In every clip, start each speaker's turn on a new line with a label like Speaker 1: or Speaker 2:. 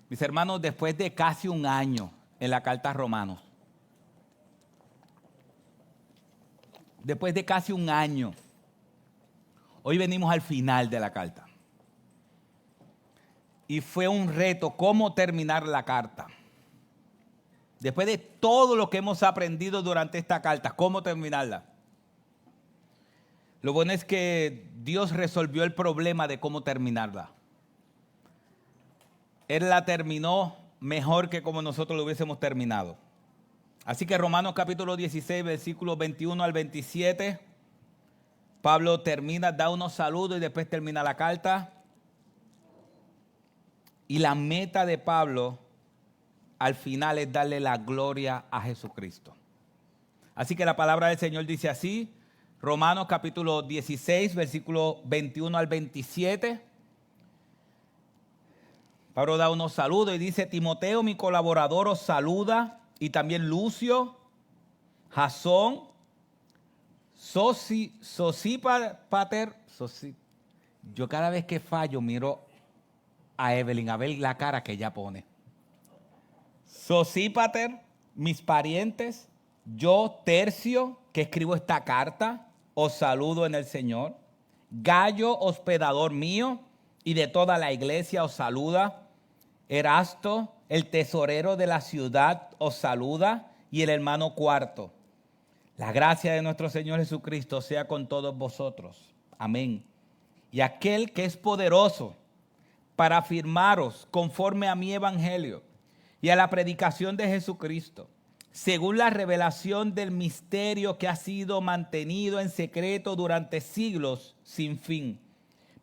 Speaker 1: Mis hermanos, después de casi un año en la carta a Romanos, después de casi un año, hoy venimos al final de la carta. Y fue un reto cómo terminar la carta. Después de todo lo que hemos aprendido durante esta carta, cómo terminarla. Lo bueno es que Dios resolvió el problema de cómo terminarla. Él la terminó mejor que como nosotros lo hubiésemos terminado. Así que Romanos capítulo 16, versículos 21 al 27, Pablo termina, da unos saludos y después termina la carta. Y la meta de Pablo al final es darle la gloria a Jesucristo. Así que la palabra del Señor dice así, Romanos capítulo 16, versículo 21 al 27. Pablo da unos saludos y dice, Timoteo, mi colaborador, os saluda, y también Lucio, Jasón, Sosípater. Yo cada vez que fallo miro a Evelyn a ver la cara que ella pone. Sosípater, mis parientes, yo, Tercio, que escribo esta carta, os saludo en el Señor. Gayo, hospedador mío, y de toda la iglesia os saluda. Erasto, el tesorero de la ciudad, os saluda, y el hermano Cuarto. La gracia de nuestro Señor Jesucristo sea con todos vosotros. Amén. Y aquel que es poderoso para afirmaros conforme a mi evangelio y a la predicación de Jesucristo, según la revelación del misterio que ha sido mantenido en secreto durante siglos sin fin,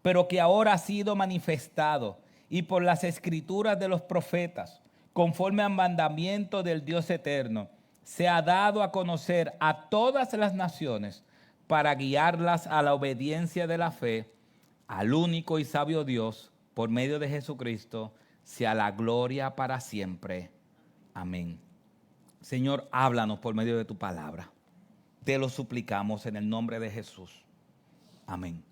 Speaker 1: pero que ahora ha sido manifestado y por las escrituras de los profetas, conforme al mandamiento del Dios eterno, se ha dado a conocer a todas las naciones para guiarlas a la obediencia de la fe, al único y sabio Dios, por medio de Jesucristo, sea la gloria para siempre. Amén. Señor, háblanos por medio de tu palabra. Te lo suplicamos en el nombre de Jesús. Amén.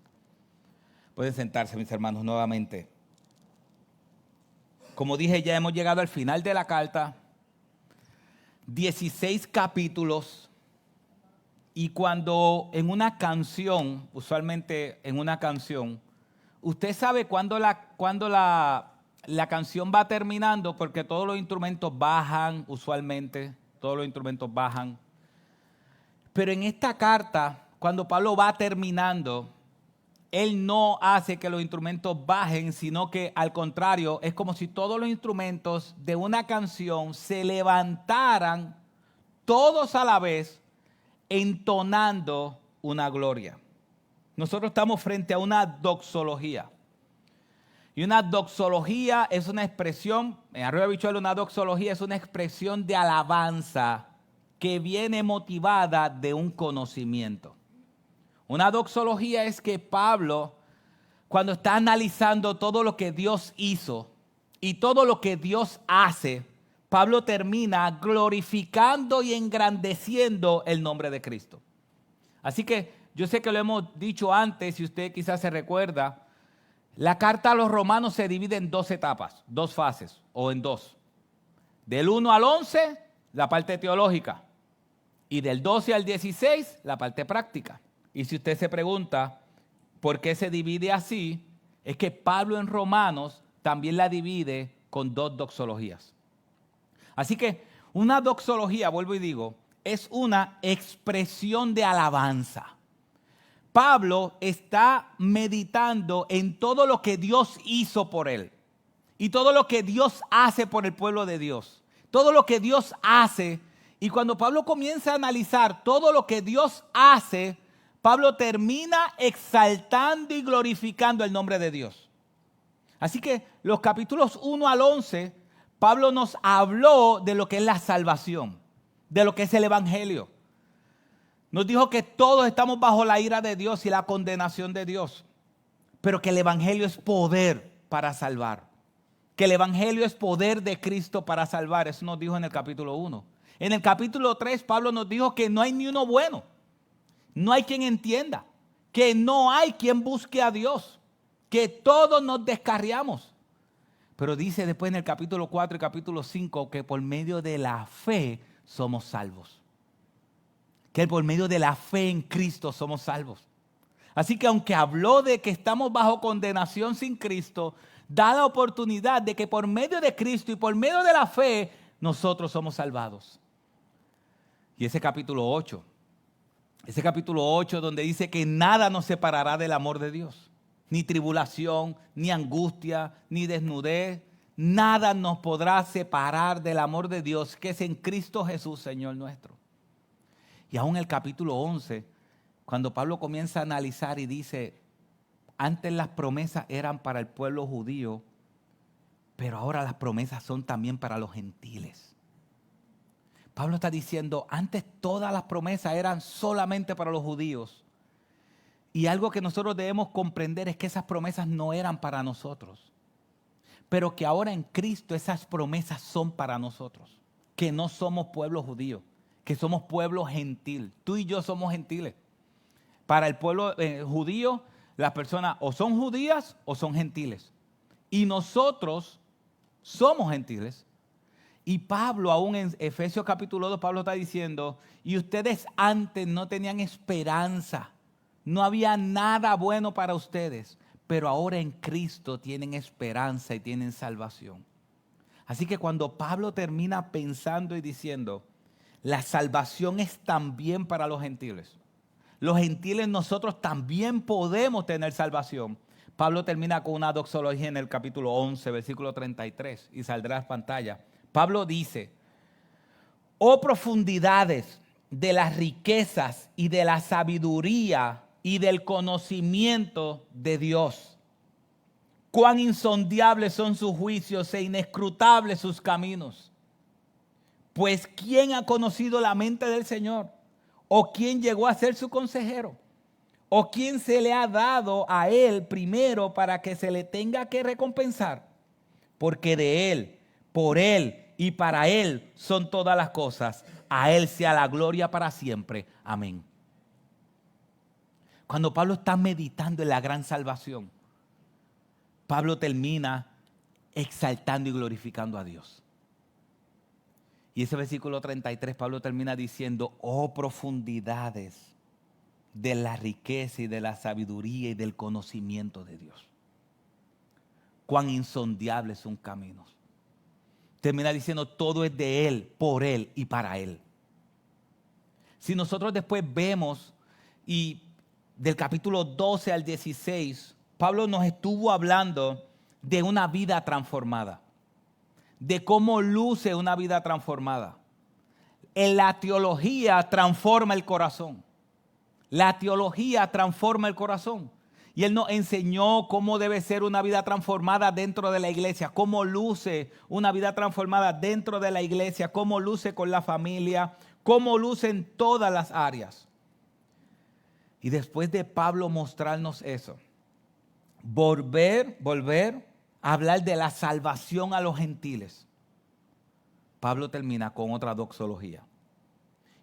Speaker 1: Pueden sentarse, mis hermanos, nuevamente. Como dije, ya hemos llegado al final de la carta. 16 capítulos. Y cuando en una canción, usualmente en una canción, usted sabe cuándo la canción va terminando, porque todos los instrumentos bajan, usualmente, todos los instrumentos bajan. Pero en esta carta, cuando Pablo va terminando, él no hace que los instrumentos bajen, sino que al contrario, es como si todos los instrumentos de una canción se levantaran todos a la vez, entonando una gloria. Nosotros estamos frente a una doxología. Y una doxología es una expresión, en Arroyo Habichuela, una doxología es una expresión de alabanza que viene motivada de un conocimiento. Una doxología es que Pablo, cuando está analizando todo lo que Dios hizo y todo lo que Dios hace, Pablo termina glorificando y engrandeciendo el nombre de Cristo. Así que yo sé que lo hemos dicho antes, si usted quizás se recuerda, la carta a los romanos se divide en dos etapas, dos fases o en dos. Del 1 al 11, la parte teológica, y del 12 al 16, la parte práctica. Y si usted se pregunta por qué se divide así, es que Pablo en Romanos también la divide con dos doxologías. Así que una doxología, vuelvo y digo, es una expresión de alabanza. Pablo está meditando en todo lo que Dios hizo por él y todo lo que Dios hace por el pueblo de Dios. Todo lo que Dios hace, y cuando Pablo comienza a analizar todo lo que Dios hace, Pablo termina exaltando y glorificando el nombre de Dios. Así que los capítulos 1 al 11, Pablo nos habló de lo que es la salvación, de lo que es el evangelio. Nos dijo que todos estamos bajo la ira de Dios y la condenación de Dios, pero que el evangelio es poder para salvar. Que el evangelio es poder de Cristo para salvar. Eso nos dijo en el capítulo 1. En el capítulo 3, Pablo nos dijo que no hay ni uno bueno. No hay quien entienda, que no hay quien busque a Dios, que todos nos descarriamos. Pero dice después en el capítulo 4 y capítulo 5 que por medio de la fe somos salvos. Que por medio de la fe en Cristo somos salvos. Así que aunque habló de que estamos bajo condenación sin Cristo, da la oportunidad de que por medio de Cristo y por medio de la fe nosotros somos salvados. Y ese capítulo 8 donde dice que nada nos separará del amor de Dios. Ni tribulación, ni angustia, ni desnudez. Nada nos podrá separar del amor de Dios que es en Cristo Jesús, Señor nuestro. Y aún el capítulo 11, cuando Pablo comienza a analizar y dice, antes las promesas eran para el pueblo judío, pero ahora las promesas son también para los gentiles. Pablo está diciendo, antes todas las promesas eran solamente para los judíos. Y algo que nosotros debemos comprender es que esas promesas no eran para nosotros. Pero que ahora en Cristo esas promesas son para nosotros. Que no somos pueblo judío, que somos pueblo gentil. Tú y yo somos gentiles. Para el pueblo judío, las personas o son judías o son gentiles. Y nosotros somos gentiles. Y Pablo, aún en Efesios capítulo 2, Pablo está diciendo, y ustedes antes no tenían esperanza, no había nada bueno para ustedes, pero ahora en Cristo tienen esperanza y tienen salvación. Así que cuando Pablo termina pensando y diciendo, la salvación es también para los gentiles. Los gentiles nosotros también podemos tener salvación. Pablo termina con una doxología en el capítulo 11, versículo 33, y saldrá a pantalla. Pablo dice, oh profundidades de las riquezas y de la sabiduría y del conocimiento de Dios. Cuán insondables son sus juicios e inescrutables sus caminos. Pues ¿quién ha conocido la mente del Señor? ¿O quién llegó a ser su consejero? ¿O quién se le ha dado a él primero para que se le tenga que recompensar? Porque de él, por él y para él son todas las cosas. A él sea la gloria para siempre. Amén. Cuando Pablo está meditando en la gran salvación, Pablo termina exaltando y glorificando a Dios. Y ese versículo 33, Pablo termina diciendo, oh profundidades de la riqueza y de la sabiduría y del conocimiento de Dios. Cuán insondables son caminos. Termina diciendo, todo es de Él, por Él y para Él. Si nosotros después vemos, y del capítulo 12 al 16, Pablo nos estuvo hablando de una vida transformada, de cómo luce una vida transformada. En la teología transforma el corazón. La teología transforma el corazón. Y Él nos enseñó cómo debe ser una vida transformada dentro de la iglesia, cómo luce una vida transformada dentro de la iglesia, cómo luce con la familia, cómo luce en todas las áreas. Y después de Pablo mostrarnos eso, volver a hablar de la salvación a los gentiles, Pablo termina con otra doxología.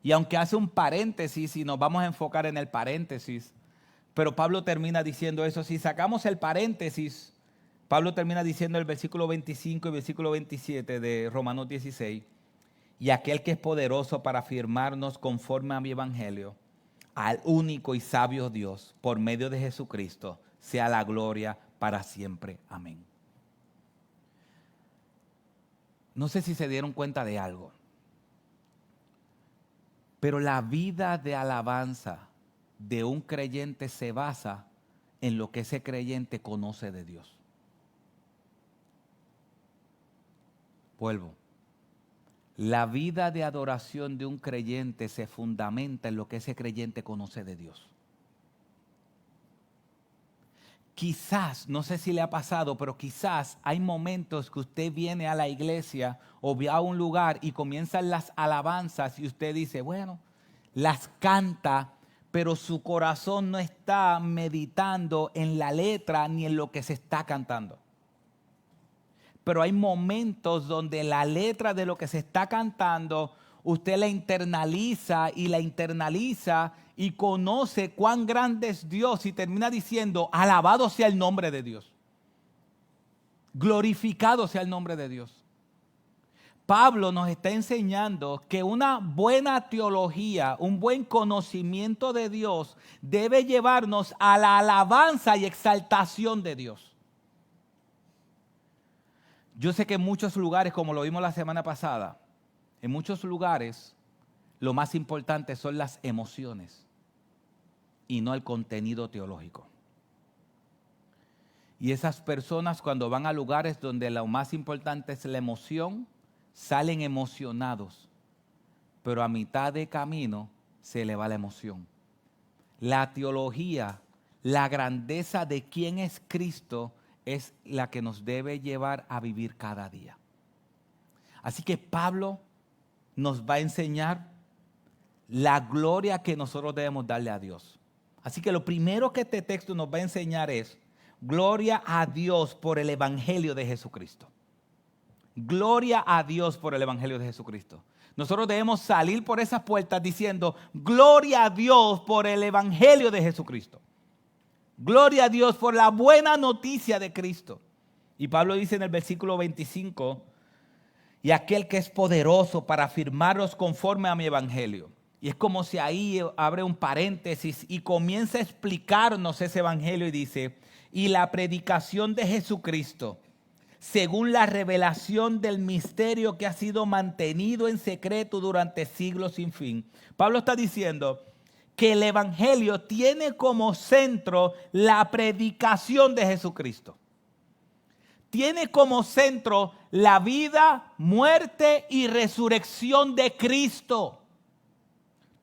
Speaker 1: Y aunque hace un paréntesis, y nos vamos a enfocar en el paréntesis, pero Pablo termina diciendo eso. Si sacamos el paréntesis, Pablo termina diciendo el versículo 25 y versículo 27 de Romanos 16. Y aquel que es poderoso para afirmarnos conforme a mi evangelio, al único y sabio Dios, por medio de Jesucristo, sea la gloria para siempre. Amén. No sé si se dieron cuenta de algo, pero la vida de alabanza de un creyente se basa en lo que ese creyente conoce de Dios. Vuelvo. La vida de adoración de un creyente se fundamenta en lo que ese creyente conoce de Dios. Quizás, no sé si le ha pasado, pero quizás hay momentos que usted viene a la iglesia o va a un lugar y comienzan las alabanzas y usted dice, bueno, las canta, pero su corazón no está meditando en la letra ni en lo que se está cantando. Pero hay momentos donde la letra de lo que se está cantando, usted la internaliza y conoce cuán grande es Dios y termina diciendo, alabado sea el nombre de Dios. Glorificado sea el nombre de Dios. Pablo nos está enseñando que una buena teología, un buen conocimiento de Dios debe llevarnos a la alabanza y exaltación de Dios. Yo sé que en muchos lugares, como lo vimos la semana pasada, en muchos lugares lo más importante son las emociones y no el contenido teológico. Y esas personas, cuando van a lugares donde lo más importante es la emoción, salen emocionados, pero a mitad de camino se le va la emoción. La teología, la grandeza de quién es Cristo es la que nos debe llevar a vivir cada día. Así que Pablo nos va a enseñar la gloria que nosotros debemos darle a Dios. Así que lo primero que este texto nos va a enseñar es gloria a Dios por el Evangelio de Jesucristo. Gloria a Dios por el Evangelio de Jesucristo. Nosotros debemos salir por esas puertas diciendo gloria a Dios por el Evangelio de Jesucristo. Gloria a Dios por la buena noticia de Cristo. Y Pablo dice en el versículo 25, y aquel que es poderoso para afirmaros conforme a mi Evangelio. Y es como si ahí abre un paréntesis y comienza a explicarnos ese Evangelio y dice, y la predicación de Jesucristo, según la revelación del misterio que ha sido mantenido en secreto durante siglos sin fin. Pablo está diciendo que el Evangelio tiene como centro la predicación de Jesucristo. Tiene como centro la vida, muerte y resurrección de Cristo.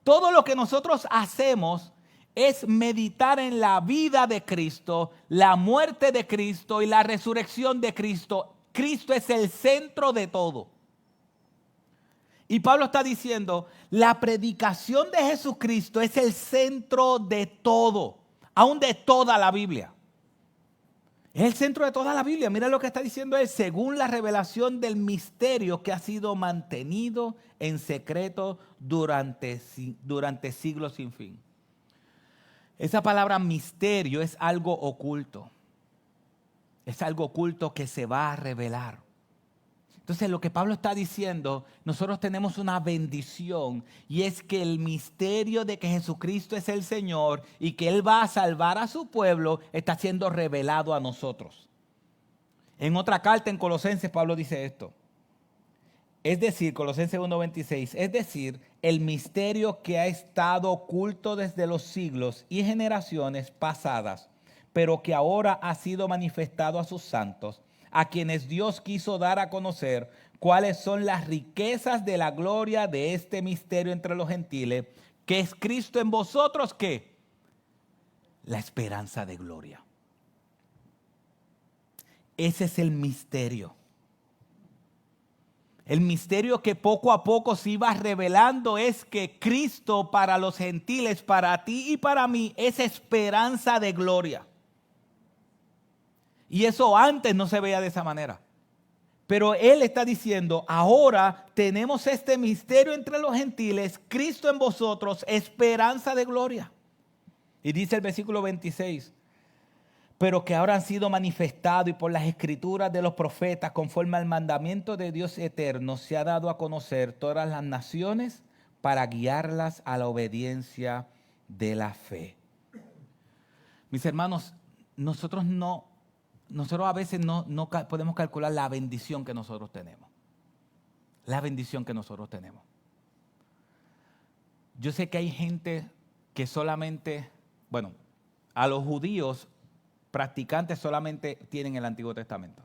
Speaker 1: Todo lo que nosotros hacemos es meditar en la vida de Cristo, la muerte de Cristo y la resurrección de Cristo. Cristo es el centro de todo. Y Pablo está diciendo, la predicación de Jesucristo es el centro de todo, aún de toda la Biblia. Es el centro de toda la Biblia. Mira lo que está diciendo él, según la revelación del misterio que ha sido mantenido en secreto durante siglos sin fin. Esa palabra misterio es algo oculto. Es algo oculto que se va a revelar. Entonces lo que Pablo está diciendo, nosotros tenemos una bendición y es que el misterio de que Jesucristo es el Señor y que Él va a salvar a su pueblo está siendo revelado a nosotros. En otra carta en Colosenses Pablo dice esto. Es decir, Colosenses 1:26, es decir, el misterio que ha estado oculto desde los siglos y generaciones pasadas, pero que ahora ha sido manifestado a sus santos, a quienes Dios quiso dar a conocer cuáles son las riquezas de la gloria de este misterio entre los gentiles, que es Cristo en vosotros, ¿qué? La esperanza de gloria. Ese es el misterio. El misterio que poco a poco se iba revelando es que Cristo para los gentiles, para ti y para mí, es esperanza de gloria. Y eso antes no se veía de esa manera. Pero Él está diciendo, ahora tenemos este misterio entre los gentiles, Cristo en vosotros, esperanza de gloria. Y dice el versículo 26, pero que ahora han sido manifestados y por las escrituras de los profetas, conforme al mandamiento de Dios eterno, se ha dado a conocer todas las naciones para guiarlas a la obediencia de la fe. Mis hermanos, nosotros a veces no podemos calcular la bendición que nosotros tenemos. La bendición que nosotros tenemos. Yo sé que hay gente que solamente, a los judíos practicantes solamente tienen el Antiguo Testamento.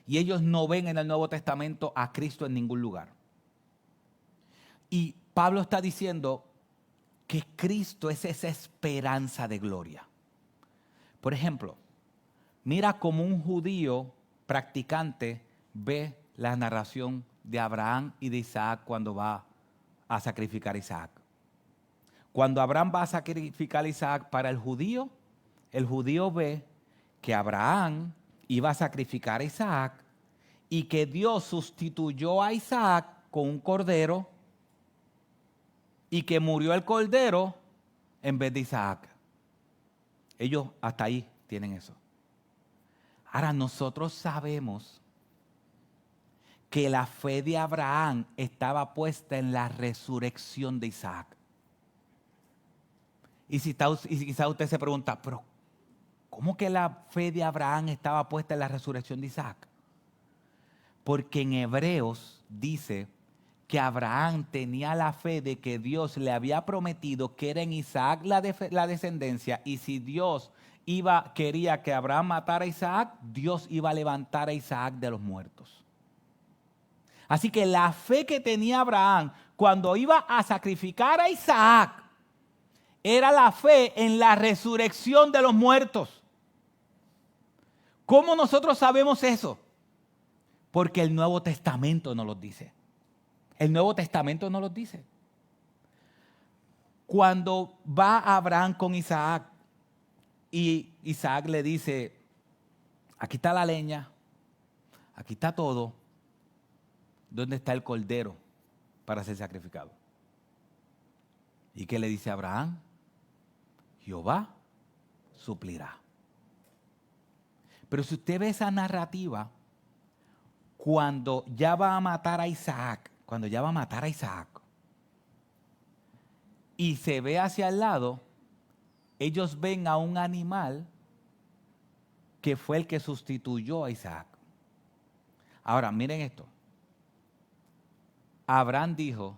Speaker 1: Y ellos no ven en el Nuevo Testamento a Cristo en ningún lugar. Y Pablo está diciendo que Cristo es esa esperanza de gloria. Por ejemplo, mira cómo un judío practicante ve la narración de Abraham y de Isaac cuando va a sacrificar a Isaac. Cuando Abraham va a sacrificar a Isaac, para el judío ve que Abraham iba a sacrificar a Isaac y que Dios sustituyó a Isaac con un cordero y que murió el cordero en vez de Isaac. Ellos hasta ahí tienen eso. Ahora nosotros sabemos que la fe de Abraham estaba puesta en la resurrección de Isaac. Y quizá usted se pregunta, pero ¿cómo que la fe de Abraham estaba puesta en la resurrección de Isaac? Porque en Hebreos dice que Abraham tenía la fe de que Dios le había prometido que era en Isaac la descendencia, y si Dios quería que Abraham matara a Isaac, Dios iba a levantar a Isaac de los muertos. Así que la fe que tenía Abraham cuando iba a sacrificar a Isaac era la fe en la resurrección de los muertos. ¿Cómo nosotros sabemos eso? Porque el Nuevo Testamento nos lo dice. El Nuevo Testamento nos lo dice. Cuando va Abraham con Isaac y Isaac le dice, aquí está la leña, aquí está todo, ¿dónde está el cordero para ser sacrificado? ¿Y qué le dice Abraham? Jehová suplirá. Pero si usted ve esa narrativa, cuando ya va a matar a Isaac, y se ve hacia el lado, ellos ven a un animal que fue el que sustituyó a Isaac. Ahora, miren esto. Abraham dijo,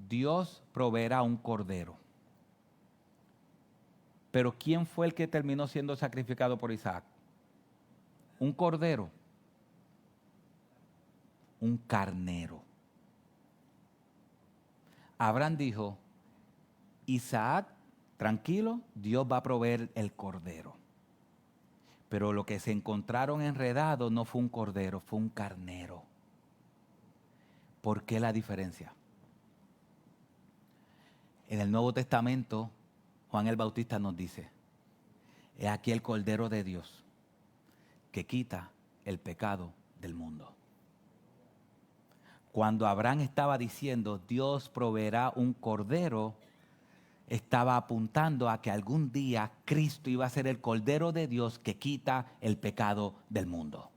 Speaker 1: Dios proveerá un cordero. Pero ¿quién fue el que terminó siendo sacrificado por Isaac? Un cordero. Un carnero. Abraham dijo, Isaac, tranquilo, Dios va a proveer el cordero. Pero lo que se encontraron enredado no fue un cordero, fue un carnero. ¿Por qué la diferencia? En el Nuevo Testamento, Juan el Bautista nos dice, he aquí el Cordero de Dios que quita el pecado del mundo. Cuando Abraham estaba diciendo, Dios proveerá un cordero, estaba apuntando a que algún día Cristo iba a ser el Cordero de Dios que quita el pecado del mundo.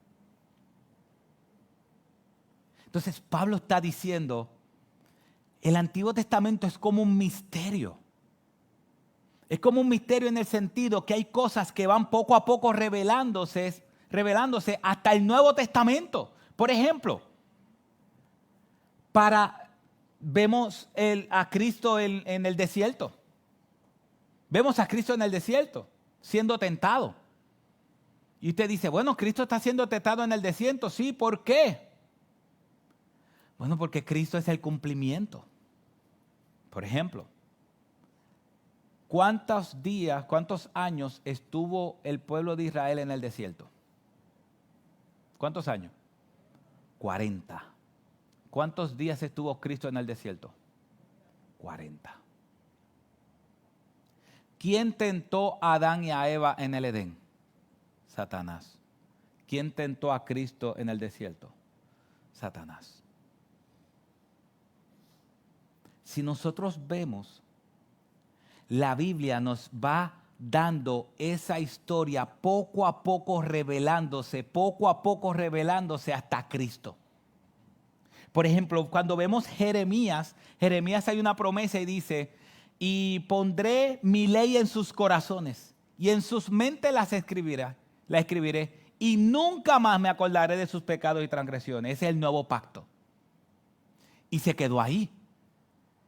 Speaker 1: Entonces Pablo está diciendo, el Antiguo Testamento es como un misterio. Es como un misterio en el sentido que hay cosas que van poco a poco revelándose hasta el Nuevo Testamento. Por ejemplo, vemos a Cristo en el desierto. Vemos a Cristo en el desierto siendo tentado. Y usted dice, bueno, Cristo está siendo tentado en el desierto. Sí, ¿por qué? Bueno, porque Cristo es el cumplimiento. Por ejemplo, ¿cuántos años estuvo el pueblo de Israel en el desierto? ¿Cuántos años? 40. ¿Cuántos días estuvo Cristo en el desierto? 40. ¿Quién tentó a Adán y a Eva en el Edén? Satanás. ¿Quién tentó a Cristo en el desierto? Satanás. Si nosotros vemos, la Biblia nos va dando esa historia poco a poco revelándose hasta Cristo. Por ejemplo, cuando vemos Jeremías hay una promesa y dice, y pondré mi ley en sus corazones y en sus mentes la escribiré y nunca más me acordaré de sus pecados y transgresiones. Ese es el nuevo pacto. Y se quedó ahí.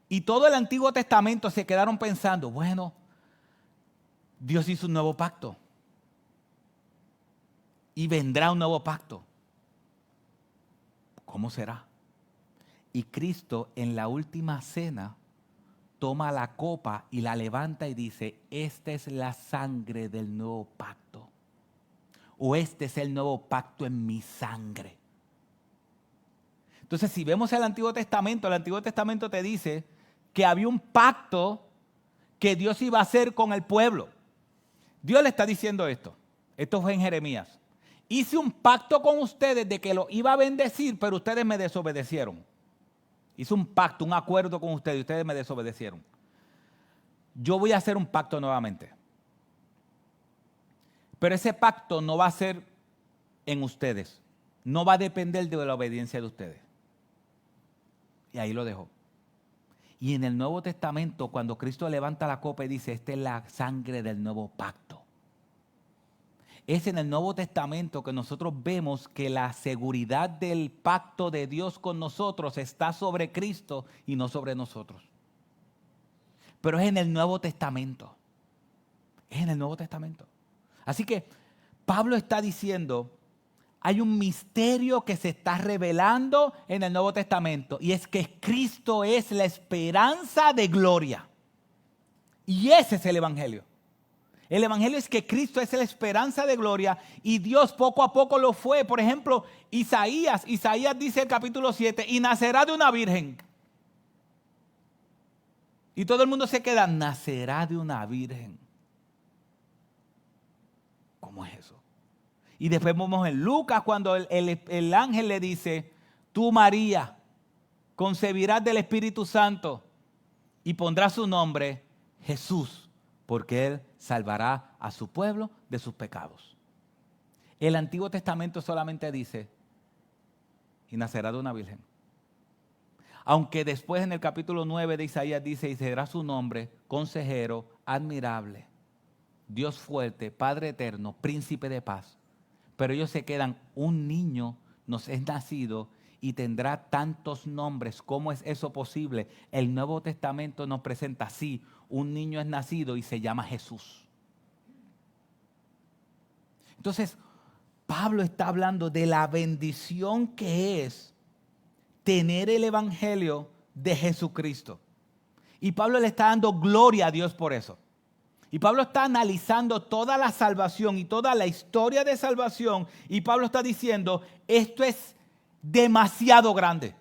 Speaker 1: Y todo el Antiguo Testamento se quedaron pensando, bueno, Dios hizo un nuevo pacto. Y vendrá un nuevo pacto. ¿Cómo será? Y Cristo en la última cena toma la copa y la levanta y dice, esta es la sangre del nuevo pacto. O este es el nuevo pacto en mi sangre. Entonces, si vemos el Antiguo Testamento te dice que había un pacto que Dios iba a hacer con el pueblo. Dios le está diciendo esto. Esto fue en Jeremías. Hice un pacto con ustedes de que los iba a bendecir, pero ustedes me desobedecieron. Hice un pacto, un acuerdo con ustedes y ustedes me desobedecieron. Yo voy a hacer un pacto nuevamente. Pero ese pacto no va a ser en ustedes. No va a depender de la obediencia de ustedes. Y ahí lo dejó. Y en el Nuevo Testamento, cuando Cristo levanta la copa y dice, esta es la sangre del nuevo pacto. Es en el Nuevo Testamento que nosotros vemos que la seguridad del pacto de Dios con nosotros está sobre Cristo y no sobre nosotros. Pero es en el Nuevo Testamento. Es en el Nuevo Testamento. Así que Pablo está diciendo, hay un misterio que se está revelando en el Nuevo Testamento y es que Cristo es la esperanza de gloria. Y ese es el Evangelio. El Evangelio es que Cristo es la esperanza de gloria y Dios poco a poco lo fue. Por ejemplo, Isaías dice en el capítulo 7, y nacerá de una virgen. Y todo el mundo se queda, nacerá de una virgen. ¿Cómo es eso? Y después vemos en Lucas cuando el ángel le dice, tú María, concebirás del Espíritu Santo y pondrás su nombre Jesús, porque Él salvará a su pueblo de sus pecados. El Antiguo Testamento solamente dice, y nacerá de una virgen. Aunque después en el capítulo 9 de Isaías dice, y será su nombre, consejero, admirable, Dios fuerte, Padre eterno, príncipe de paz. Pero ellos se quedan, un niño nos es nacido y tendrá tantos nombres. ¿Cómo es eso posible? El Nuevo Testamento nos presenta, sí, un niño es nacido y se llama Jesús. Entonces, Pablo está hablando de la bendición que es tener el Evangelio de Jesucristo. Y Pablo le está dando gloria a Dios por eso. Y Pablo está analizando toda la salvación y toda la historia de salvación. Y Pablo está diciendo, esto es demasiado grande.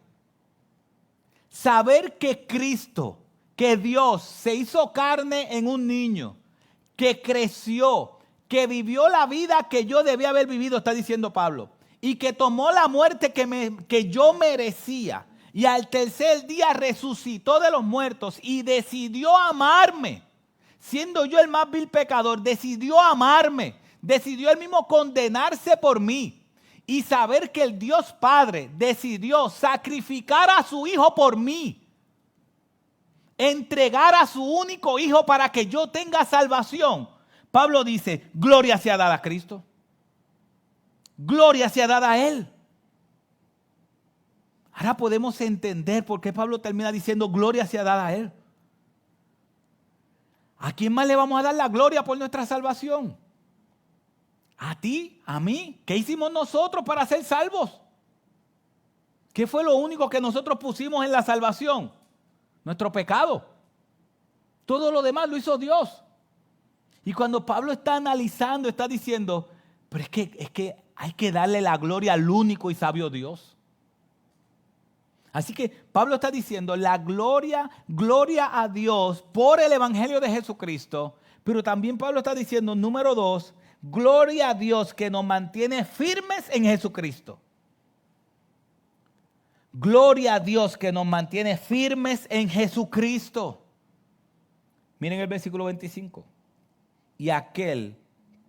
Speaker 1: Saber que Cristo, que Dios se hizo carne en un niño, que creció, que vivió la vida que yo debía haber vivido, está diciendo Pablo, y que tomó la muerte que yo merecía, y al tercer día resucitó de los muertos y decidió amarme. Siendo yo el más vil pecador, decidió amarme, decidió él mismo condenarse por mí y saber que el Dios Padre decidió sacrificar a su Hijo por mí, entregar a su único Hijo para que yo tenga salvación. Pablo dice, gloria sea dada a Cristo, gloria sea dada a Él. Ahora podemos entender por qué Pablo termina diciendo, gloria sea dada a Él. ¿A quién más le vamos a dar la gloria por nuestra salvación? ¿A ti? ¿A mí? ¿Qué hicimos nosotros para ser salvos? ¿Qué fue lo único que nosotros pusimos en la salvación? Nuestro pecado. Todo lo demás lo hizo Dios. Y cuando Pablo está analizando, está diciendo, pero es que hay que darle la gloria al único y sabio Dios. Así que Pablo está diciendo la gloria a Dios por el Evangelio de Jesucristo, pero también Pablo está diciendo, número 2, gloria a Dios que nos mantiene firmes en Jesucristo. Gloria a Dios que nos mantiene firmes en Jesucristo. Miren el versículo 25. Y aquel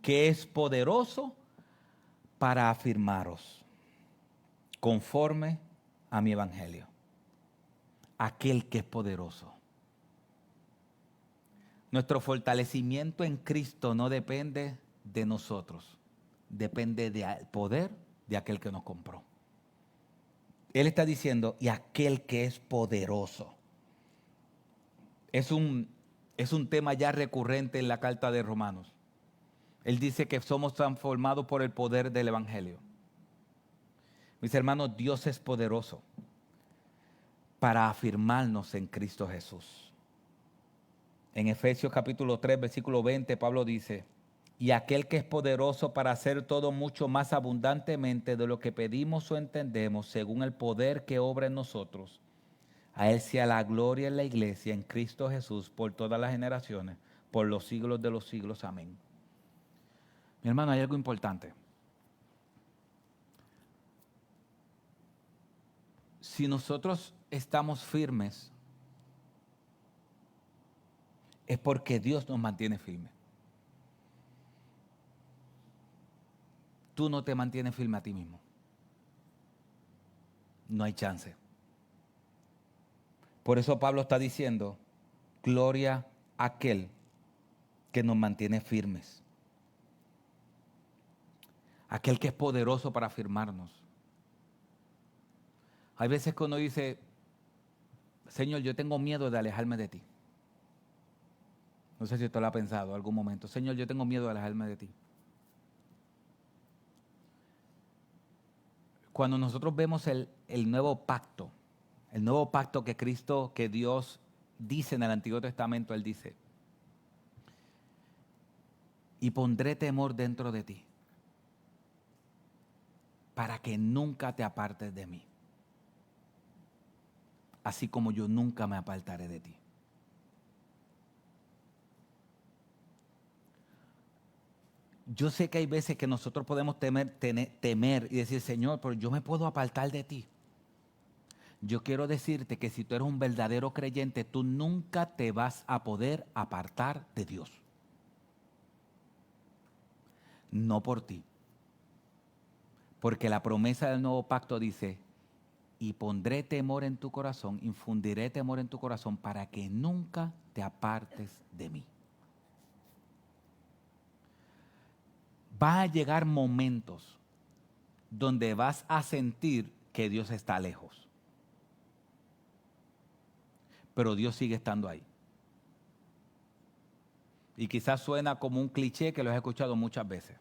Speaker 1: que es poderoso para afirmaros conforme a mi evangelio. Aquel que es poderoso. Nuestro fortalecimiento en Cristo no depende de nosotros, depende del poder de aquel que nos compró. Él está diciendo, y aquel que es poderoso. Es un tema ya recurrente en la carta de Romanos. Él dice que somos transformados por el poder del evangelio. Mis hermanos, Dios es poderoso para afirmarnos en Cristo Jesús. En Efesios capítulo 3, versículo 20, Pablo dice, y aquel que es poderoso para hacer todo mucho más abundantemente de lo que pedimos o entendemos, según el poder que obra en nosotros, a Él sea la gloria en la iglesia, en Cristo Jesús, por todas las generaciones, por los siglos de los siglos. Amén. Mi hermano, hay algo importante. Si nosotros estamos firmes, es porque Dios nos mantiene firmes. tú no te mantienes firme a ti mismo, no hay chance. Por eso Pablo está diciendo, gloria a aquel que nos mantiene firmes. Aquel que es poderoso para afirmarnos. Hay veces que uno dice, Señor, yo tengo miedo de alejarme de ti. No sé si usted lo ha pensado en algún momento. Señor, yo tengo miedo de alejarme de ti. Cuando nosotros vemos el nuevo pacto que Cristo, que Dios dice en el Antiguo Testamento, Él dice, y pondré temor dentro de ti, para que nunca te apartes de mí, así como yo nunca me apartaré de ti. Yo sé que hay veces que nosotros podemos temer y decir, Señor, pero yo me puedo apartar de ti. Yo quiero decirte que si tú eres un verdadero creyente, tú nunca te vas a poder apartar de Dios. No por ti. Porque la promesa del nuevo pacto dice, y pondré temor en tu corazón, infundiré temor en tu corazón para que nunca te apartes de mí. Van a llegar momentos donde vas a sentir que Dios está lejos. Pero Dios sigue estando ahí. Y quizás suena como un cliché que lo he escuchado muchas veces.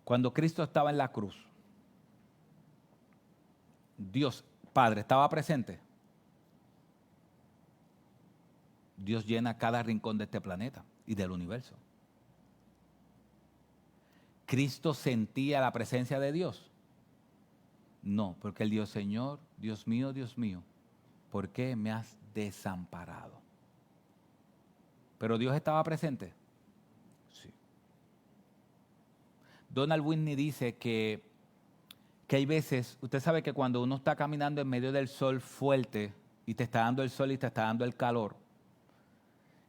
Speaker 1: Cuando Cristo estaba en la cruz, Dios Padre estaba presente. Dios llena cada rincón de este planeta y del universo. ¿Cristo sentía la presencia de Dios? No, porque Él dijo, Señor, Dios mío, ¿por qué me has desamparado? ¿Pero Dios estaba presente? Sí. Donald Whitney dice que hay veces, usted sabe que cuando uno está caminando en medio del sol fuerte y te está dando el sol y te está dando el calor,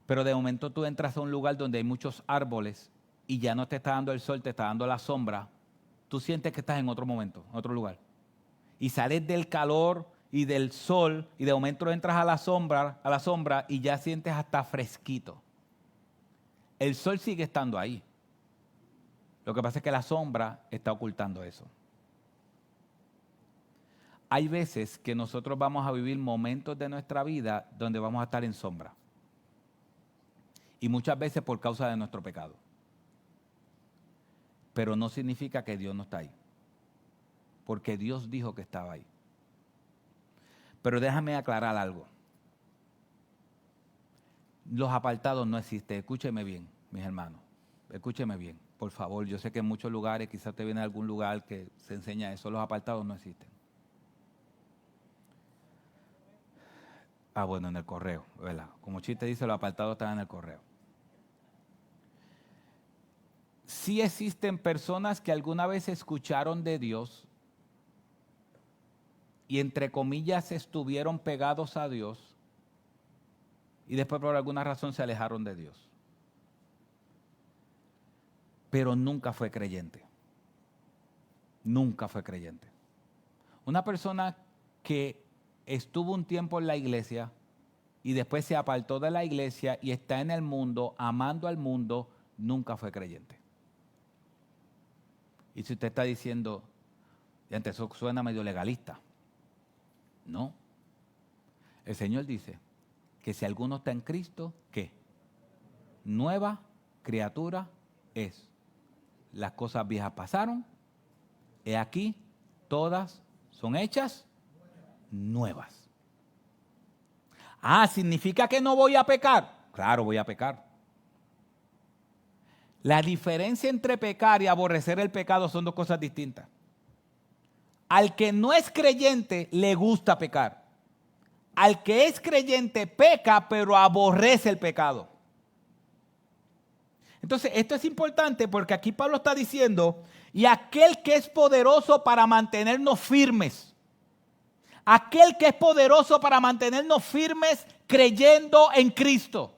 Speaker 1: pero de momento tú entras a un lugar donde hay muchos árboles y ya no te está dando el sol, te está dando la sombra, tú sientes que estás en otro momento, en otro lugar. Y sales del calor y del sol y de momento entras a la sombra y ya sientes hasta fresquito. El sol sigue estando ahí. Lo que pasa es que la sombra está ocultando eso. Hay veces que nosotros vamos a vivir momentos de nuestra vida donde vamos a estar en sombra. Y muchas veces por causa de nuestro pecado. Pero no significa que Dios no está ahí. Porque Dios dijo que estaba ahí. Pero déjame aclarar algo. Los apartados no existen. Escúcheme bien, mis hermanos. Escúcheme bien, por favor. Yo sé que en muchos lugares, quizás usted viene a algún lugar que se enseña eso. Los apartados no existen. Bueno, en el correo, ¿verdad? Como Chiste dice, los apartados están en el correo. Sí existen personas que alguna vez escucharon de Dios y entre comillas estuvieron pegados a Dios y después por alguna razón se alejaron de Dios. Pero nunca fue creyente. Nunca fue creyente. Una persona que estuvo un tiempo en la iglesia y después se apartó de la iglesia y está en el mundo, amando al mundo, nunca fue creyente. Y si usted está diciendo, eso suena medio legalista. No. El Señor dice que si alguno está en Cristo, ¿qué? Nueva criatura es. Las cosas viejas pasaron, he aquí, todas son hechas nuevas. ¿Significa que no voy a pecar? Claro, voy a pecar. La diferencia entre pecar y aborrecer el pecado son dos cosas distintas. Al que no es creyente le gusta pecar. Al que es creyente peca, pero aborrece el pecado. Entonces, esto es importante porque aquí Pablo está diciendo, y aquel que es poderoso para mantenernos firmes. Aquel que es poderoso para mantenernos firmes creyendo en Cristo.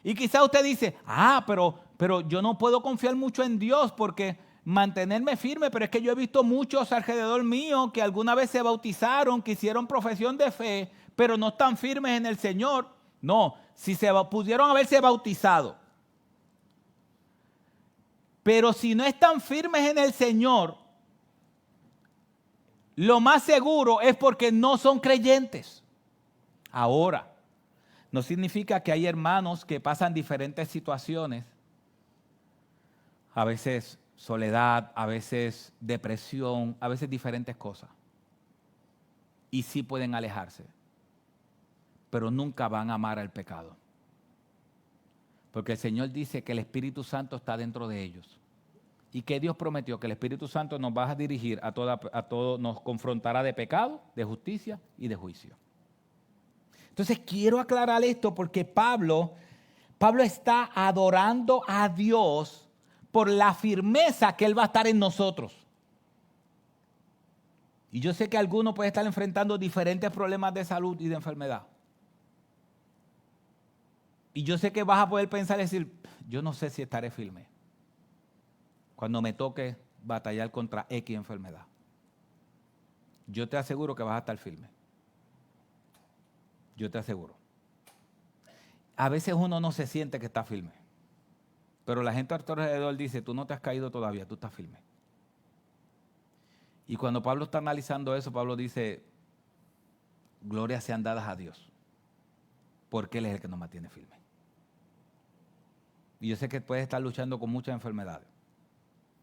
Speaker 1: Y quizá usted dice, pero pero yo no puedo confiar mucho en Dios porque mantenerme firme, pero es que yo he visto muchos alrededor mío que alguna vez se bautizaron, que hicieron profesión de fe, pero no están firmes en el Señor. No, si pudieron haberse bautizado, pero si no están firmes en el Señor, lo más seguro es porque no son creyentes. Ahora, no significa que hay hermanos que pasan diferentes situaciones, a veces soledad, a veces depresión, a veces diferentes cosas. Y sí pueden alejarse, pero nunca van a amar al pecado. Porque el Señor dice que el Espíritu Santo está dentro de ellos. Y que Dios prometió que el Espíritu Santo nos va a dirigir a todo, nos confrontará de pecado, de justicia y de juicio. Entonces quiero aclarar esto porque Pablo está adorando a Dios por la firmeza que Él va a estar en nosotros. Y yo sé que algunos pueden estar enfrentando diferentes problemas de salud y de enfermedad. Y yo sé que vas a poder pensar y decir, yo no sé si estaré firme cuando me toque batallar contra X enfermedad. Yo te aseguro que vas a estar firme. Yo te aseguro. A veces uno no se siente que está firme. Pero la gente a tu alrededor dice, tú no te has caído todavía, tú estás firme. Y cuando Pablo está analizando eso, Pablo dice, gloria sean dadas a Dios, porque Él es el que nos mantiene firme. Y yo sé que puedes estar luchando con muchas enfermedades.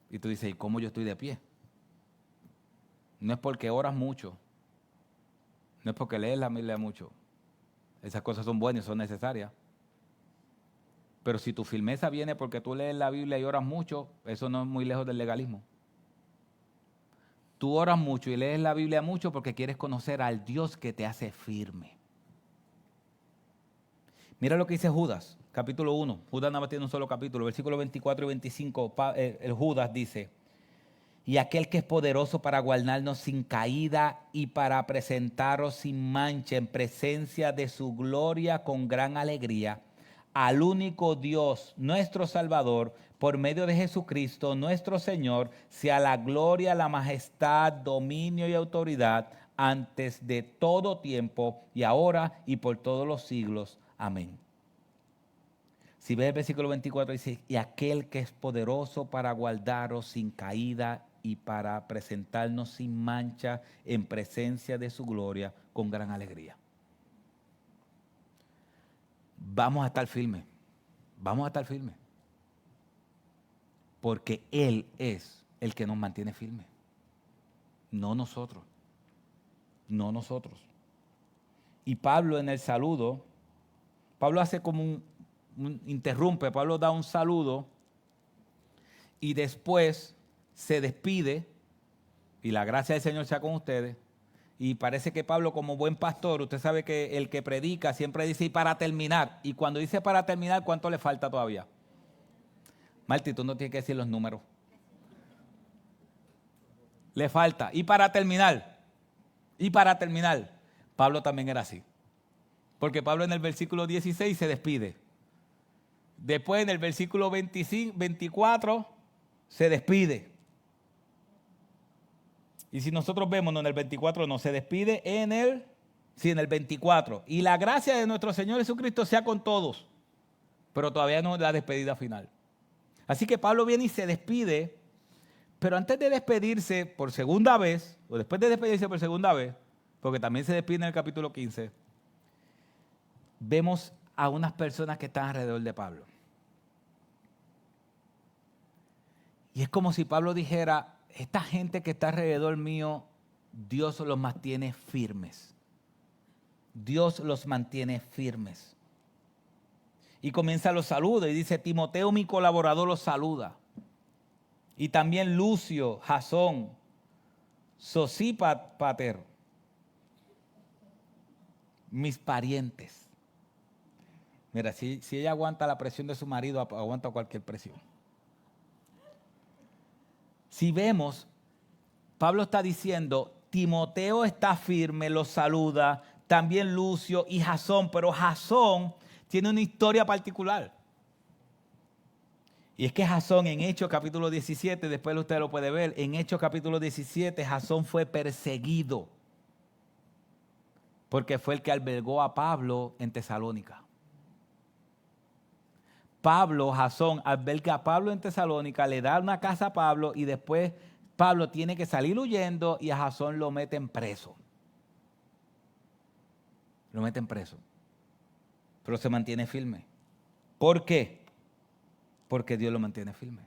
Speaker 1: Y tú dices, ¿y cómo yo estoy de pie? No es porque oras mucho, no es porque lees la Biblia mucho. Esas cosas son buenas y son necesarias. Pero si tu firmeza viene porque tú lees la Biblia y oras mucho, eso no es muy lejos del legalismo. Tú oras mucho y lees la Biblia mucho porque quieres conocer al Dios que te hace firme. Mira lo que dice Judas, capítulo 1. Judas nada más tiene un solo capítulo, versículos 24 y 25. El Judas dice, y aquel que es poderoso para guardarnos sin caída y para presentaros sin mancha en presencia de su gloria con gran alegría, al único Dios, nuestro Salvador, por medio de Jesucristo, nuestro Señor, sea la gloria, la majestad, dominio y autoridad antes de todo tiempo y ahora y por todos los siglos. Amén. Si ves el versículo 24, dice, y aquel que es poderoso para guardaros sin caída y para presentarnos sin mancha en presencia de su gloria con gran alegría. Vamos a estar firmes, vamos a estar firmes. Porque Él es el que nos mantiene firmes. No nosotros. No nosotros. Y Pablo en el saludo, Pablo hace como interrumpe, Pablo da un saludo y después se despide y la gracia del Señor sea con ustedes. Y parece que Pablo, como buen pastor, usted sabe que el que predica siempre dice y para terminar. Y cuando dice para terminar, ¿cuánto le falta todavía? Marti, tú no tienes que decir los números. Le falta. Y para terminar, Pablo también era así. Porque Pablo en el versículo 16 se despide. Después en el versículo 24 se despide. Y si nosotros vemos, no, en el 24 no, se despide en el 24. Y la gracia de nuestro Señor Jesucristo sea con todos. Pero todavía no es la despedida final. Así que Pablo viene y se despide, pero antes de despedirse por segunda vez, o después de despedirse por segunda vez, porque también se despide en el capítulo 15, vemos a unas personas que están alrededor de Pablo. Y es como si Pablo dijera, esta gente que está alrededor mío, Dios los mantiene firmes. Dios los mantiene firmes. Y comienza los saludos y dice, Timoteo, mi colaborador, los saluda. Y también Lucio, Jasón, Sosípater, mis parientes. Mira, si ella aguanta la presión de su marido, aguanta cualquier presión. Si vemos, Pablo está diciendo, Timoteo está firme, los saluda, también Lucio y Jasón, pero Jasón tiene una historia particular. Y es que Jasón en Hechos capítulo 17, después usted lo puede ver, en Hechos capítulo 17 Jasón fue perseguido porque fue el que albergó a Pablo en Tesalónica. Jasón alberga a Pablo en Tesalónica, le da una casa a Pablo y después Pablo tiene que salir huyendo y a Jasón lo meten preso. Lo meten preso. Pero se mantiene firme. ¿Por qué? Porque Dios lo mantiene firme.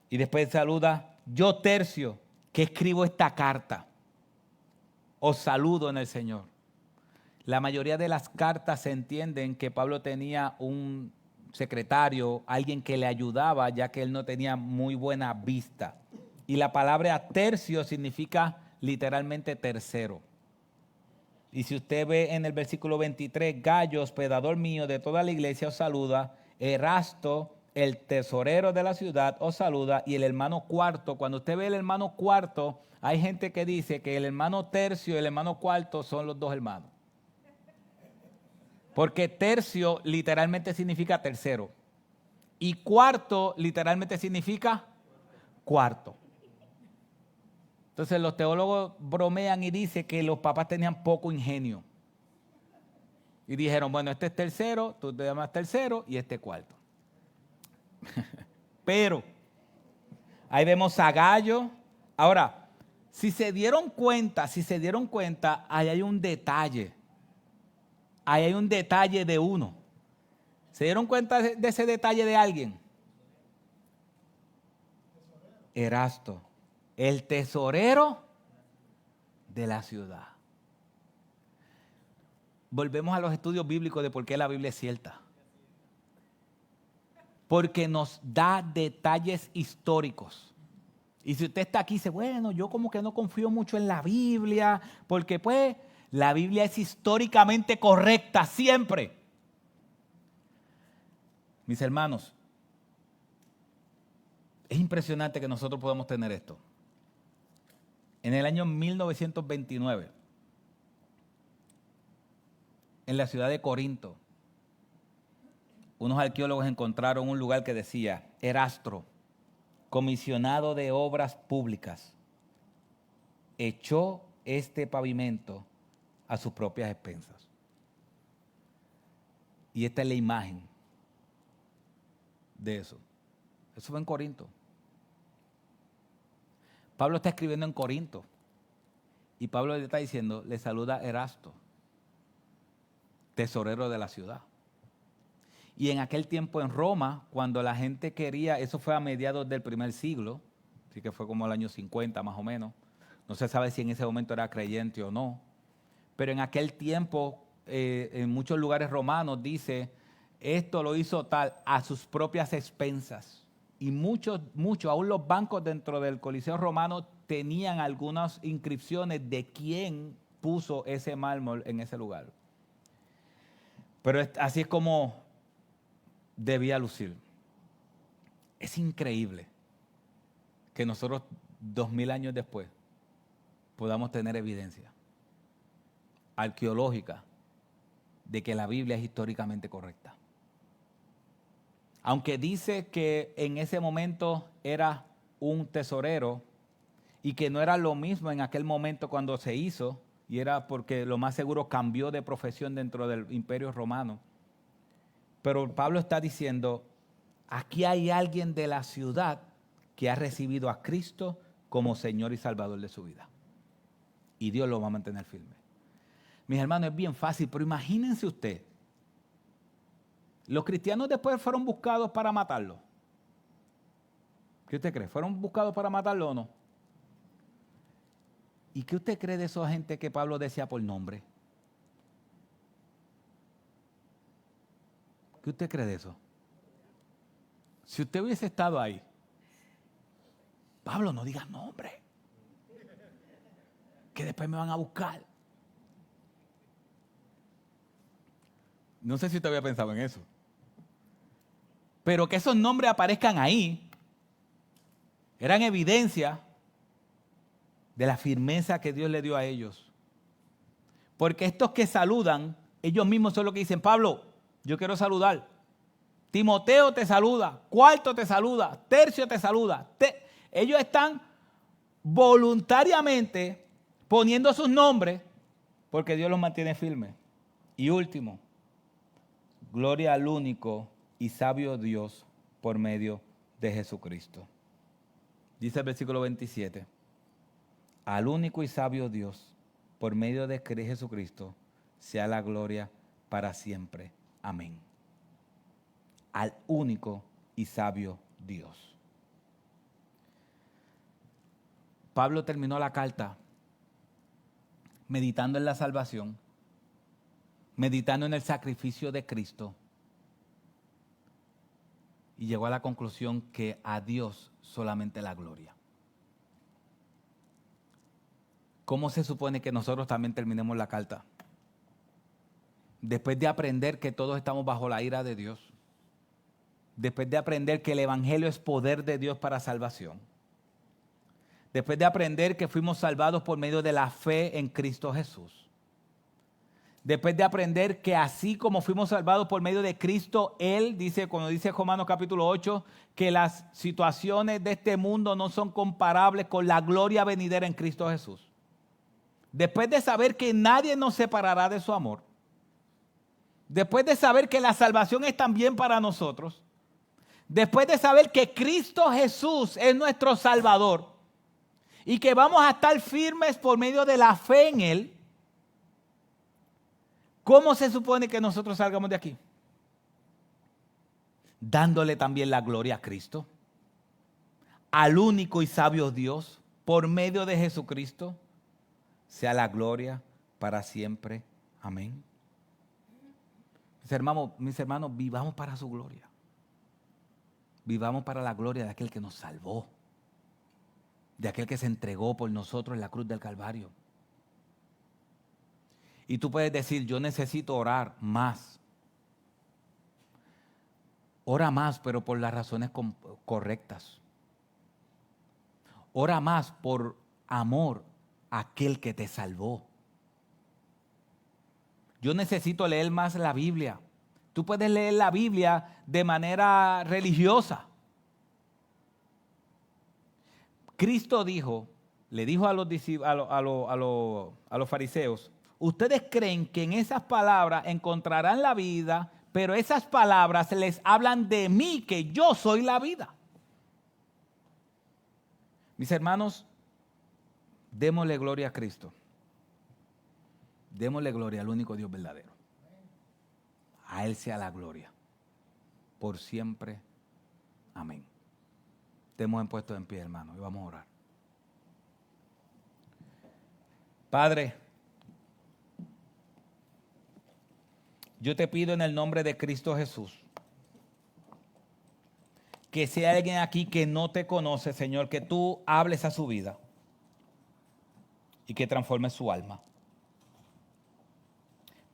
Speaker 1: Y después saluda, yo Tercio, que escribo esta carta, os saludo en el Señor. La mayoría de las cartas se entienden que Pablo tenía un secretario, alguien que le ayudaba, ya que él no tenía muy buena vista. Y la palabra tercio significa literalmente tercero. Y si usted ve en el versículo 23, Gayo, hospedador mío de toda la iglesia, os saluda. Erasto, el tesorero de la ciudad, os saluda. Y el hermano cuarto, cuando usted ve el hermano cuarto, hay gente que dice que el hermano tercio y el hermano cuarto son los dos hermanos. Porque tercio literalmente significa tercero. Y cuarto literalmente significa cuarto. Entonces los teólogos bromean y dicen que los papás tenían poco ingenio. Y dijeron, bueno, este es tercero, tú te llamas tercero y este cuarto. Pero ahí vemos a Gayo. Ahora, si se dieron cuenta, ahí hay un detalle. Ahí hay un detalle de uno. ¿Se dieron cuenta de ese detalle de alguien? Erasto, el tesorero de la ciudad. Volvemos a los estudios bíblicos de por qué la Biblia es cierta. Porque nos da detalles históricos. Y si usted está aquí y dice, bueno, yo como que no confío mucho en la Biblia, porque pues la Biblia es históricamente correcta siempre. Mis hermanos, es impresionante que nosotros podamos tener esto. En el año 1929, en la ciudad de Corinto, unos arqueólogos encontraron un lugar que decía, Erasto, comisionado de obras públicas, echó este pavimento a sus propias expensas. Y esta es la imagen de eso. Eso fue en Corinto. Pablo está escribiendo en Corinto. Y Pablo le está diciendo, le saluda Erasto, tesorero de la ciudad. Y en aquel tiempo en Roma, cuando la gente quería, eso fue a mediados del primer siglo, así que fue como el año 50 más o menos. No se sabe si en ese momento era creyente o no. Pero en aquel tiempo, en muchos lugares romanos dice, esto lo hizo tal a sus propias expensas. Y muchos, aún los bancos dentro del Coliseo Romano tenían algunas inscripciones de quién puso ese mármol en ese lugar. Pero así es como debía lucir. Es increíble que nosotros 2000 años después podamos tener evidencia arqueológica de que la Biblia es históricamente correcta. Aunque dice que en ese momento era un tesorero y que no era lo mismo en aquel momento cuando se hizo, y era porque lo más seguro cambió de profesión dentro del Imperio Romano. Pero Pablo está diciendo, aquí hay alguien de la ciudad que ha recibido a Cristo como Señor y Salvador de su vida. Y Dios lo va a mantener firme. Mis hermanos, es bien fácil, pero imagínense usted. Los cristianos después fueron buscados para matarlo. ¿Qué usted cree? ¿Fueron buscados para matarlo o no? ¿Y qué usted cree de esa gente que Pablo decía por nombre? ¿Qué usted cree de eso? Si usted hubiese estado ahí, Pablo, no diga nombre, que después me van a buscar. No sé si usted había pensado en eso. Pero que esos nombres aparezcan ahí, eran evidencia de la firmeza que Dios le dio a ellos. Porque estos que saludan, ellos mismos son los que dicen, Pablo, yo quiero saludar. Timoteo te saluda, Cuarto te saluda, Tercio te saluda. Ellos están voluntariamente poniendo sus nombres porque Dios los mantiene firmes. Y último, gloria al único y sabio Dios por medio de Jesucristo. Dice el versículo 27. Al único y sabio Dios, por medio de Jesucristo, sea la gloria para siempre. Amén. Al único y sabio Dios. Pablo terminó la carta meditando en la salvación, meditando en el sacrificio de Cristo, y llegó a la conclusión que a Dios solamente la gloria. ¿Cómo se supone que nosotros también terminemos la carta? Después de aprender que todos estamos bajo la ira de Dios, después de aprender que el Evangelio es poder de Dios para salvación, después de aprender que fuimos salvados por medio de la fe en Cristo Jesús, después de aprender que así como fuimos salvados por medio de Cristo, Él dice, cuando dice Romanos capítulo 8, que las situaciones de este mundo no son comparables con la gloria venidera en Cristo Jesús. Después de saber que nadie nos separará de su amor, después de saber que la salvación es también para nosotros, después de saber que Cristo Jesús es nuestro Salvador y que vamos a estar firmes por medio de la fe en Él, ¿cómo se supone que nosotros salgamos de aquí? Dándole también la gloria a Cristo, al único y sabio Dios, por medio de Jesucristo, sea la gloria para siempre. Amén. Mis hermanos, vivamos para su gloria. Vivamos para la gloria de aquel que nos salvó, de aquel que se entregó por nosotros en la cruz del Calvario. Y tú puedes decir, yo necesito orar más. Ora más, pero por las razones correctas. Ora más por amor a aquel que te salvó. Yo necesito leer más la Biblia. Tú puedes leer la Biblia de manera religiosa. Cristo le dijo a los fariseos, ustedes creen que en esas palabras encontrarán la vida, pero esas palabras les hablan de mí, que yo soy la vida. Mis hermanos, démosle gloria a Cristo. Démosle gloria al único Dios verdadero. A Él sea la gloria. Por siempre. Amén. Estemos puestos en pie, hermanos, y vamos a orar. Padre, yo te pido en el nombre de Cristo Jesús, que si hay alguien aquí que no te conoce, Señor, que tú hables a su vida y que transformes su alma.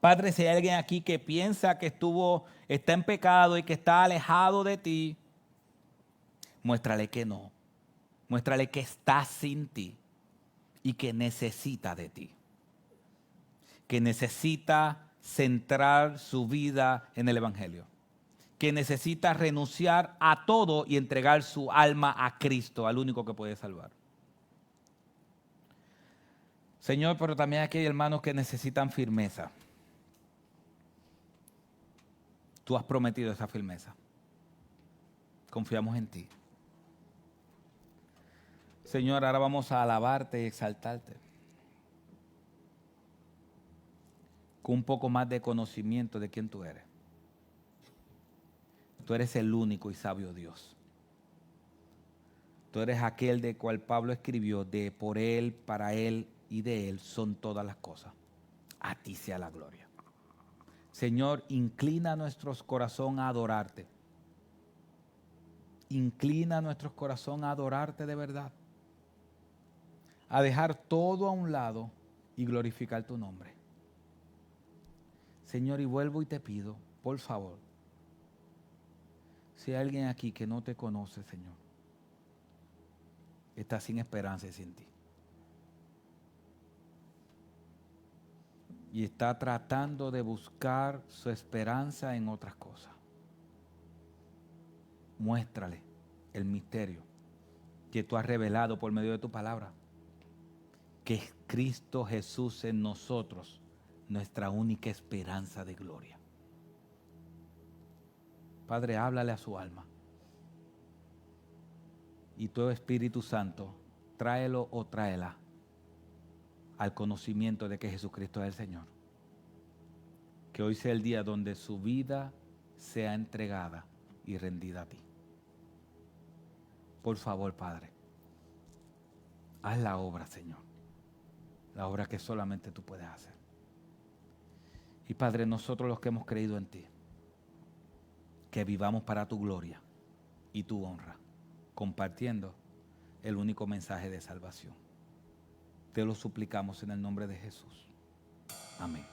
Speaker 1: Padre, si hay alguien aquí que piensa que está en pecado y que está alejado de ti, muéstrale que no. Muéstrale que está sin ti y que necesita de ti. Que necesita centrar su vida en el Evangelio. Que necesita renunciar a todo y entregar su alma a Cristo, al único que puede salvar. Señor, pero también aquí hay hermanos que necesitan firmeza. Tú has prometido esa firmeza. Confiamos en ti. Señor, ahora vamos a alabarte y exaltarte. Con un poco más de conocimiento de quién tú eres. Tú eres el único y sabio Dios. Tú eres aquel de cual Pablo escribió, de por Él, para Él y de Él son todas las cosas. A ti sea la gloria. Señor, inclina nuestros corazones a adorarte. Inclina nuestros corazones a adorarte de verdad. A dejar todo a un lado y glorificar tu nombre. Señor, y vuelvo y te pido, por favor, si hay alguien aquí que no te conoce, Señor, está sin esperanza y sin ti. Y está tratando de buscar su esperanza en otras cosas. muéstrale el misterio que tú has revelado por medio de tu palabra, que es Cristo Jesús en nosotros, nuestra única esperanza de gloria. Padre, háblale a su alma. Y tu Espíritu Santo, tráelo o tráela al conocimiento de que Jesucristo es el Señor. Que hoy sea el día donde su vida sea entregada y rendida a ti. Por favor, Padre, haz la obra, Señor. La obra que solamente tú puedes hacer. Y Padre, nosotros los que hemos creído en ti, que vivamos para tu gloria y tu honra, compartiendo el único mensaje de salvación. Te lo suplicamos en el nombre de Jesús. Amén.